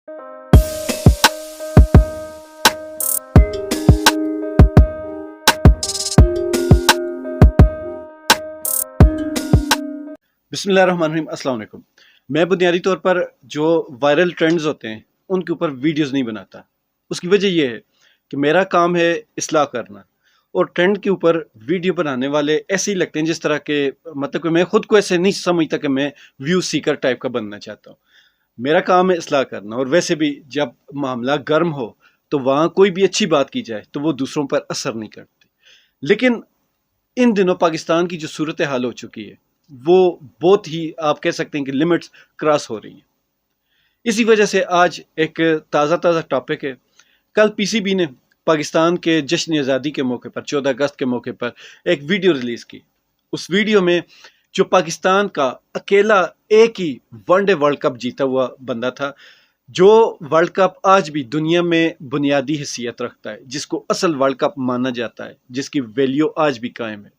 बिस्मिल्लाहिर्रहमानिर्रहीम, अस्सलाम वालेकुम। मैं बुनियादी तौर पर जो वायरल ट्रेंड्स होते हैं उनके ऊपर वीडियोस नहीं बनाता। उसकी वजह ये है कि मेरा काम है इस्लाह करना, और ट्रेंड के ऊपर वीडियो बनाने वाले ऐसे ही लगते हैं जिस तरह के, मतलब कि मैं खुद को ऐसे नहीं समझता कि मैं व्यू सीकर टाइप का बनना चाहता हूँ। मेरा काम है इस्लाह करना, और वैसे भी जब मामला गर्म हो तो वहाँ कोई भी अच्छी बात की जाए तो वो दूसरों पर असर नहीं करती। लेकिन इन दिनों पाकिस्तान की जो सूरत हाल हो चुकी है वो बहुत ही, आप कह सकते हैं कि लिमिट्स क्रॉस हो रही हैं। इसी वजह से आज एक ताज़ा टॉपिक है। कल पीसीबी ने पाकिस्तान के जश्न आज़ादी के मौके पर 14 अगस्त के मौके पर एक वीडियो रिलीज़ की। उस वीडियो में जो पाकिस्तान का अकेला एक ही वनडे वर्ल्ड कप जीता हुआ बंदा था, जो वर्ल्ड कप आज भी दुनिया में बुनियादी हैसियत रखता है, जिसको असल वर्ल्ड कप माना जाता है, जिसकी वैल्यू आज भी कायम है।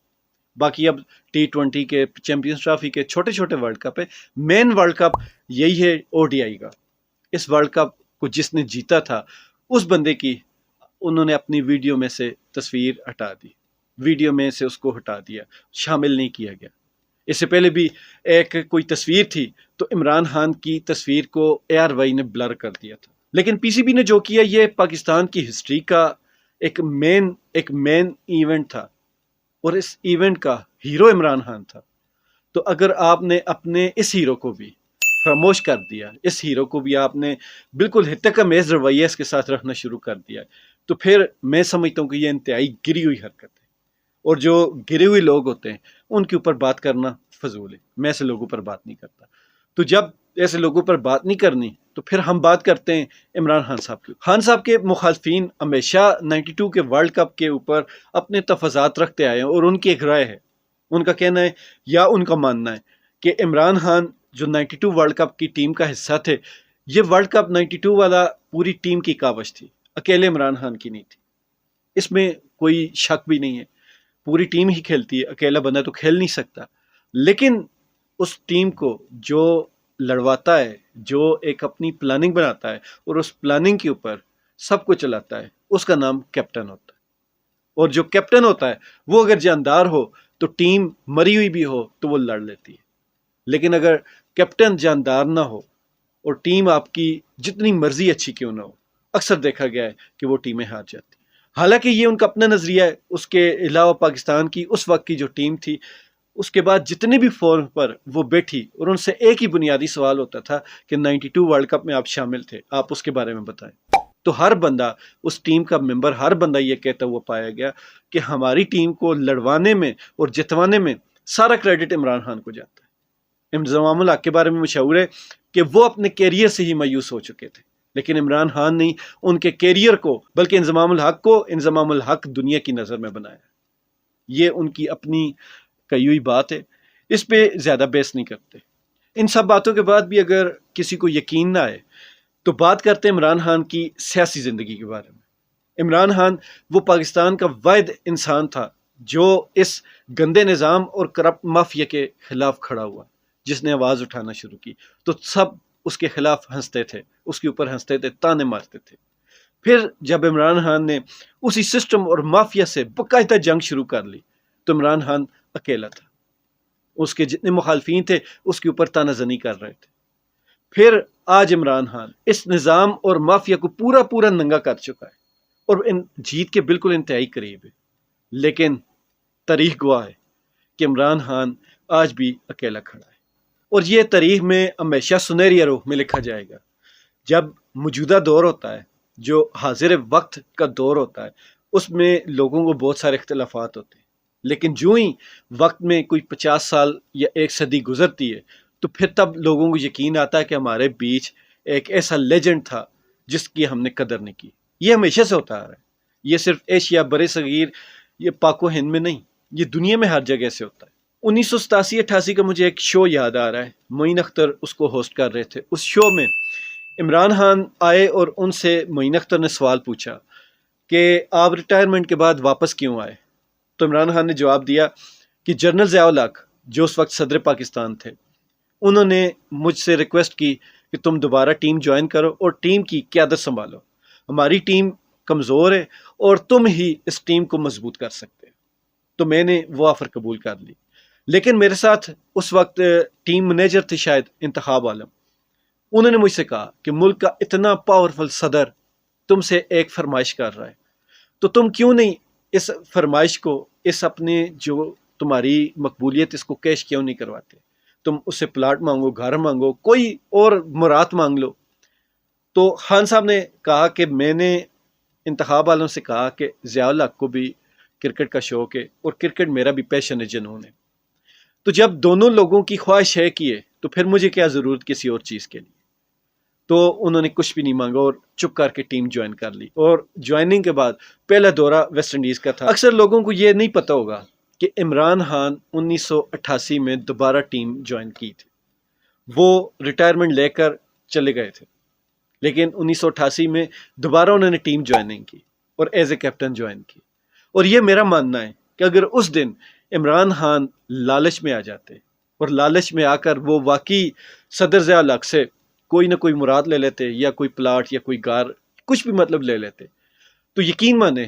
बाकी अब T20 के, चैंपियंस ट्रॉफी के छोटे छोटे वर्ल्ड कप है, मेन वर्ल्ड कप यही है ओडीआई का। इस वर्ल्ड कप को जिसने जीता था उस बंदे की उन्होंने अपनी वीडियो में से तस्वीर हटा दी, वीडियो में से उसको हटा दिया, शामिल नहीं किया गया। इससे पहले भी एक कोई तस्वीर थी तो इमरान खान की तस्वीर को ARY ने ब्लर कर दिया था। लेकिन पीसीबी ने जो किया ये पाकिस्तान की हिस्ट्री का एक मेन इवेंट था, और इस इवेंट का हीरो इमरान खान था। तो अगर आपने अपने इस हीरो को भी खामोश कर दिया, इस हीरो को भी आपने बिल्कुल हितक-अमेज़ रवैया इसके साथ रखना शुरू कर दिया, तो फिर मैं समझता हूँ कि ये इंतहाई गिरी हुई हरकत है। और जो गिरे हुए लोग होते हैं उनके ऊपर बात करना फजूल है। मैं ऐसे लोगों पर बात नहीं करता। तो जब ऐसे लोगों पर बात नहीं करनी तो फिर हम बात करते हैं इमरान खान साहब की। खान साहब के मुखालफिन हमेशा 92 के वर्ल्ड कप के ऊपर अपने तफाजात रखते आए हैं, और उनकी एक राय है, उनका कहना है या उनका मानना है कि इमरान खान जो 92 वर्ल्ड कप की टीम का हिस्सा थे, ये वर्ल्ड कप 92 वाला पूरी टीम की कावश थी, अकेले इमरान खान की नहीं थी। इसमें कोई शक भी नहीं है, पूरी टीम ही खेलती है, अकेला बंदा तो खेल नहीं सकता। लेकिन उस टीम को जो लड़वाता है, जो एक अपनी प्लानिंग बनाता है और उस प्लानिंग के ऊपर सब कुछ चलाता है, उसका नाम कैप्टन होता है। और जो कैप्टन होता है वो अगर जानदार हो तो टीम मरी हुई भी हो तो वो लड़ लेती है। लेकिन अगर कैप्टन जानदार ना हो और टीम आपकी जितनी मर्जी अच्छी क्यों ना हो, अक्सर देखा गया है कि वो टीमें हार जाती। हालांकि ये उनका अपना नजरिया है। उसके अलावा पाकिस्तान की उस वक्त की जो टीम थी, उसके बाद जितने भी फॉर्म पर वो बैठी और उनसे एक ही बुनियादी सवाल होता था कि 92 वर्ल्ड कप में आप शामिल थे, आप उसके बारे में बताएं। तो हर बंदा, उस टीम का मेंबर, हर बंदा ये कहता हुआ पाया गया कि हमारी टीम को लड़वाने में और जितवाने में सारा क्रेडिट इमरान खान को जाता है। इंजमामुल हक के बारे में मशहूर है कि वो अपने कैरियर से ही मायूस हो चुके थे, लेकिन इमरान खान ने उनके कैरियर को, बल्कि इंजमामुल हक को इंजमामुल हक दुनिया की नज़र में बनाया। ये उनकी अपनी कही हुई बात है, इस पे ज़्यादा बहस नहीं करते। इन सब बातों के बाद भी अगर किसी को यकीन ना आए तो बात करते हैं इमरान खान की सियासी ज़िंदगी के बारे में। इमरान खान वो पाकिस्तान का वाहिद इंसान था जो इस गंदे निज़ाम और करप्ट माफिया के खिलाफ खड़ा हुआ, जिसने आवाज़ उठाना शुरू की तो सब उसके खिलाफ हंसते थे, उसके ऊपर हंसते थे, ताने मारते थे। फिर जब इमरान खान ने उसी सिस्टम और माफिया से बाकायदा जंग शुरू कर ली तो इमरान खान अकेला था, उसके जितने मुखालफिन थे उसके ऊपर तानाजनी कर रहे थे। फिर आज इमरान खान इस निज़ाम और माफिया को पूरा पूरा नंगा कर चुका है और इन जीत के बिल्कुल इंतहाई करीब है। लेकिन तारीख गवाह है कि इमरान खान आज भी अकेला खड़ा है, और ये तारीख में हमेशा सुनहरी रूह में लिखा जाएगा। जब मौजूदा दौर होता है, जो हाजिर वक्त का दौर होता है, उसमें लोगों को बहुत सारे इख्तलाफात होते हैं, लेकिन जो ही वक्त में कोई 50 साल या एक सदी गुजरती है तो फिर तब लोगों को यकीन आता है कि हमारे बीच एक ऐसा लेजेंड था जिसकी हमने कदर नहीं की। ये हमेशा से होता आ रहा है। ये सिर्फ एशिया बड़े सगीर, ये पाको हिंद में नहीं, ये दुनिया में हर जगह से होता है। 1987-88 का मुझे एक शो याद आ रहा है, मोइन अख्तर उसको होस्ट कर रहे थे। उस शो में इमरान खान आए और उनसे मोइन अख्तर ने सवाल पूछा कि आप रिटायरमेंट के बाद वापस क्यों आए। तो इमरान खान ने जवाब दिया कि जनरल ज़िया-उल-हक जो उस वक्त सदर पाकिस्तान थे, उन्होंने मुझसे रिक्वेस्ट की کہ تم دوبارہ ٹیم جوائن کرو اور ٹیم کی قیادت سنبھالو، ہماری ٹیم کمزور ہے اور تم ہی اس ٹیم کو مضبوط کر سکتے ہو۔ تو میں نے وہ آفر قبول کر لی، لیکن میرے ساتھ اس وقت ٹیم مینیجر تھے شاید انتخاب عالم، انہوں نے مجھ سے کہا کہ ملک کا اتنا پاورفل صدر تم سے ایک فرمائش کر رہا ہے، تو تم کیوں نہیں اس فرمائش کو، اس اپنے جو تمہاری مقبولیت، اس کو کیش کیوں نہیں کرواتے؟ تم اس سے پلاٹ مانگو، گھر مانگو، کوئی اور مراد مانگ لو۔ تو خان صاحب نے کہا کہ میں نے انتخاب والوں سے کہا کہ ضیاء الحق کو بھی کرکٹ کا شوق ہے اور کرکٹ میرا بھی پیشن ہے، جنون ہے، تو جب دونوں لوگوں کی خواہش ہے کی ہے تو پھر مجھے کیا ضرورت کسی اور چیز کے لیے؟ تو انہوں نے کچھ بھی نہیں مانگا اور چپ کر کے ٹیم جوائن کر لی، اور جوائننگ کے بعد پہلا دورہ ویسٹ انڈیز کا تھا۔ اکثر لوگوں کو یہ نہیں پتا ہوگا کہ عمران خان 1988 میں دوبارہ ٹیم جوائن کی تھی، وہ ریٹائرمنٹ لے کر چلے گئے تھے، لیکن 1988 میں دوبارہ انہوں نے ٹیم جوائننگ کی اور ایز اے کیپٹن جوائن کی۔ اور یہ میرا ماننا ہے کہ اگر اس دن عمران خان لالچ میں آ جاتے اور لالچ میں آ کر وہ واقعی صدر ضیاء الحق سے کوئی نہ کوئی مراد لے لیتے، یا کوئی پلاٹ یا کوئی گار، کچھ بھی مطلب لے لیتے، تو یقین مانے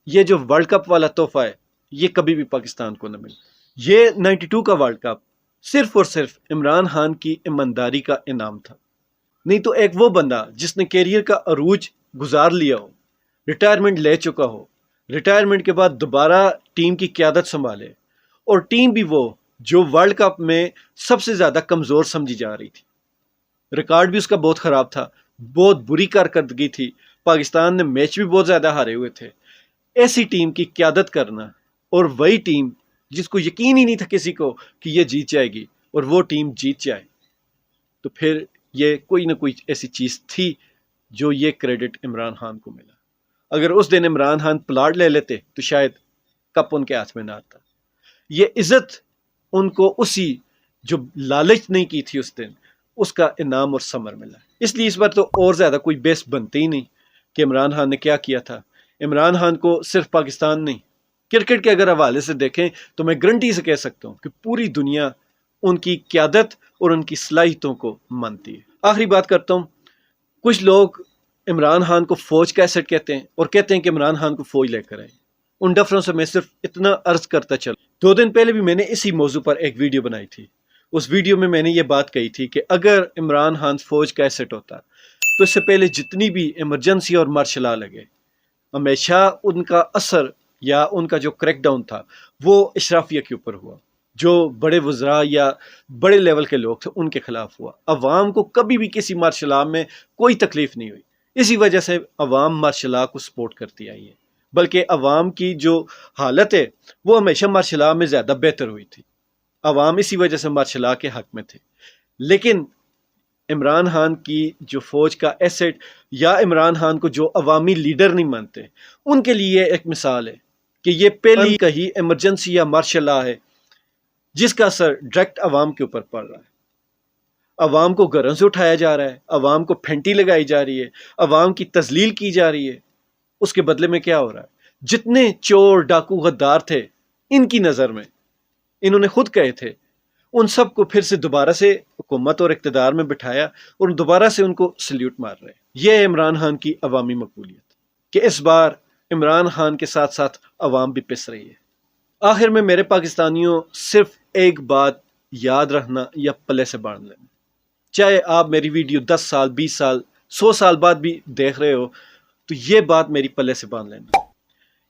یہ جو ورلڈ کپ والا تحفہ ہے یہ کبھی بھی پاکستان کو نہ ملے۔ یہ 92 کا ورلڈ کپ صرف اور صرف عمران خان کی ایمانداری کا انعام تھا، نہیں تو ایک وہ بندہ جس نے کیریئر کا عروج گزار لیا ہو، ریٹائرمنٹ لے چکا ہو، ریٹائرمنٹ کے بعد دوبارہ ٹیم کی قیادت سنبھالے، اور ٹیم بھی وہ جو ورلڈ کپ میں سب سے زیادہ کمزور سمجھی جا رہی تھی، ریکارڈ بھی اس کا بہت خراب تھا، بہت بری کارکردگی تھی، پاکستان نے میچ بھی بہت زیادہ ہارے ہوئے تھے، ایسی ٹیم کی قیادت کرنا، اور وہی ٹیم جس کو یقین ہی نہیں تھا کسی کو کہ یہ جیت جائے گی، اور وہ ٹیم جیت جائے، تو پھر یہ کوئی نہ کوئی ایسی چیز تھی جو یہ کریڈٹ عمران خان کو ملا۔ اگر اس دن عمران خان پلاٹ لے لیتے تو شاید کپ ان کے ہاتھ میں نہ آتا۔ یہ عزت ان کو اسی جو لالچ نہیں کی تھی اس دن، اس کا انعام اور ثمر ملا، اس لیے اس بار تو اور زیادہ کوئی بیس بنتی ہی نہیں کہ عمران خان نے کیا کیا تھا۔ عمران خان کو صرف پاکستان نہیں، کرکٹ کے اگر حوالے سے دیکھیں تو میں گارنٹی سے کہہ سکتا ہوں کہ پوری دنیا ان کی قیادت اور ان کی صلاحیتوں کو مانتی ہے۔ آخری بات کرتا ہوں، کچھ لوگ عمران خان کو فوج کا ایسٹ کہتے ہیں اور کہتے ہیں کہ عمران خان کو فوج لے کر آئے، ان ڈفروں سے میں صرف اتنا عرض کرتا چلوں، 2 دن پہلے بھی میں نے اسی موضوع پر ایک ویڈیو بنائی تھی، اس ویڈیو میں نے یہ بات کہی تھی کہ اگر عمران خان فوج کا ایسٹ ہوتا تو اس سے پہلے جتنی بھی ایمرجنسی اور مارشل لا لگے، ہمیشہ ان کا اثر یا ان کا جو کریک ڈاؤن تھا وہ اشرافیہ کے اوپر ہوا، جو بڑے وزراء یا بڑے لیول کے لوگ تھے ان کے خلاف ہوا۔ عوام کو کبھی بھی کسی مارشل لا میں کوئی تکلیف نہیں ہوئی، اسی وجہ سے عوام مارشل لا کو سپورٹ کرتی آئی ہے، بلکہ عوام کی جو حالت ہے وہ ہمیشہ مارشل لا میں زیادہ بہتر ہوئی تھی، عوام اسی وجہ سے مارشل لا کے حق میں تھے۔ لیکن عمران خان کی جو فوج کا ایسٹ، یا عمران خان کو جو عوامی لیڈر نہیں مانتے، ان کے لیے ایک مثال ہے کہ یہ پہلی کہیں ایمرجنسی یا مارشل لا ہے جس کا اثر ڈائریکٹ عوام کے اوپر پڑ رہا ہے، عوام کو گھروں سے اٹھایا جا رہا ہے، عوام کو پھینٹی لگائی جا رہی ہے، عوام کی تذلیل کی جا رہی ہے، اس کے بدلے میں کیا ہو رہا ہے؟ جتنے چور ڈاکو غدار تھے ان کی نظر میں، انہوں نے خود کہے تھے، ان سب کو پھر سے دوبارہ سے حکومت اور اقتدار میں بٹھایا اور دوبارہ سے ان کو سلیوٹ مار رہے۔ یہ ہے عمران خان کی عوامی مقبولیت کہ اس بار عمران خان کے ساتھ ساتھ عوام بھی پس رہی ہے۔ آخر میں میرے پاکستانیوں، صرف ایک بات یاد رکھنا یا پلے سے باندھ لینا، چاہے آپ میری ویڈیو 10 سال 20 سال 100 سال بعد بھی دیکھ رہے ہو، تو یہ بات میری پلے سے باندھ لینا،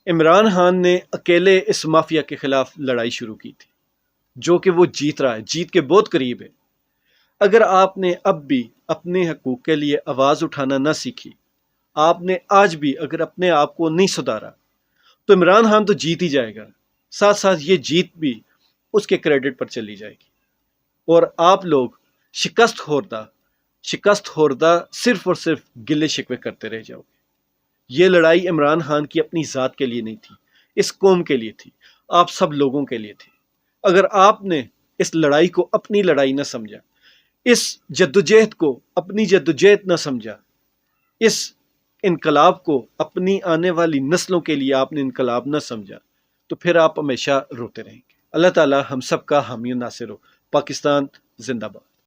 عمران خان نے اکیلے اس مافیا کے خلاف لڑائی شروع کی تھی، جو کہ وہ جیت رہا ہے، جیت کے بہت قریب ہے۔ اگر آپ نے اب بھی اپنے حقوق کے لیے آواز اٹھانا نہ سیکھی، آپ نے آج بھی اگر اپنے آپ کو نہیں سدھارا، تو عمران خان تو جیت ہی جائے گا، ساتھ ساتھ یہ جیت بھی اس کے کریڈٹ پر چلی جائے گی، اور آپ لوگ شکست خوردہ صرف اور صرف گلے شکوے کرتے رہ جاؤ گے۔ یہ لڑائی عمران خان کی اپنی ذات کے لیے نہیں تھی، اس قوم کے لیے تھی، آپ سب لوگوں کے لیے تھی۔ اگر آپ نے اس لڑائی کو اپنی لڑائی نہ سمجھا، اس جدوجہد کو اپنی جدوجہد نہ سمجھا، اس انقلاب کو اپنی آنے والی نسلوں کے لیے آپ نے انقلاب نہ سمجھا، تو پھر آپ ہمیشہ روتے رہیں گے۔ اللہ تعالی ہم سب کا حامی و ناصر ہو۔ پاکستان زندہ باد۔